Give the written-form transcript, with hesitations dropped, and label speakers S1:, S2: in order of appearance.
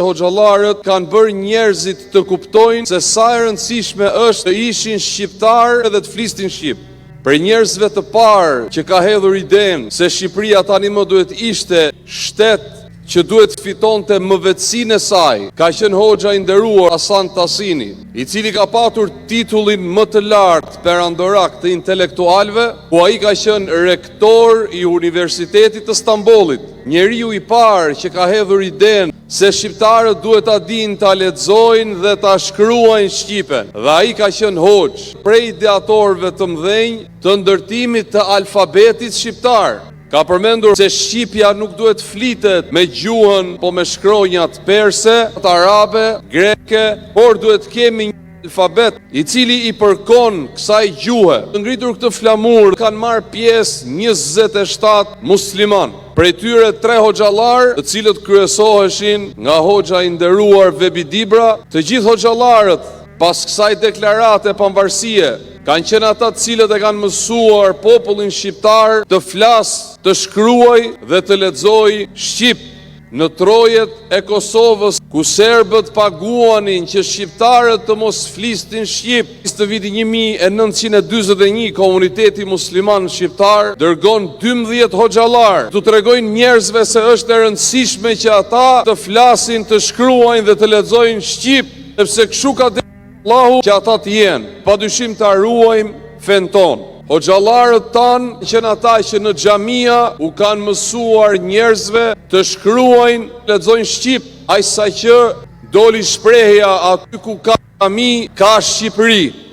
S1: Hoxhallarët kanë bërë njerëzit të kuptojnë se sa e rëndësishme është të ishin shqiptar edhe të flisnin shqip. Për njerëzve të parë që ka hedhur idenë se Shqipëria tani më duhet ishte shtet që duhet fitonte mëvetësinë e saj, ka qenë hoxha i nderuar Hasan Tasini, i cili ka patur titullin më të lartë perandorak të intelektualëve, ku ai ka qenë rektor i Universitetit të Stambollit, njeriu i parë që ka hedhur idenë se shqiptarët duhet ta dinë ta lexojnë dhe ta shkruajnë shqipen. Dhe ai ka qenë hoxh prej ideatorëve të mëdhenj të ndërtimit të alfabetit shqiptar. Ka përmendur se shqipja nuk duhet flitet me gjuhën, po me shkronjat perse, arabe, greke, por duhet kemi një alfabet i cili i përkon kësaj gjuhe. Të ngritur këtë flamur kanë marrë pjesë 27 musliman. Prej tyre 3 hoxhallar, të cilët kryesoheshin nga hoxha i nderuar Vebi Dibra. Të gjithë hoxhallarët pas kësaj deklarate pavarësie kanë qenë ata të cilët e kanë mësuar popullin shqiptar të flasë, të shkruaj dhe të lexojë shqip. Në trojet e Kosovës, ku serbët paguanin që shqiptarët të mos flisnin shqip, të vitit 1941 komuniteti musliman shqiptar dërgon 12 hoxhallar, të tregojnë njerëzve se është e rëndësishme që ata të flasin, të shkruajnë dhe të lexojnë shqip, sepse kështu ka Allahu që ata të jenë, padyshim të ruajmë fen tonë. Hoxhallarët tanë që në ata që në xhamia u kanë mësuar njerëzve të shkruajnë, lexojnë shqip, aq sa që doli shprehja aty ku ka xhami, ka Shqipëri.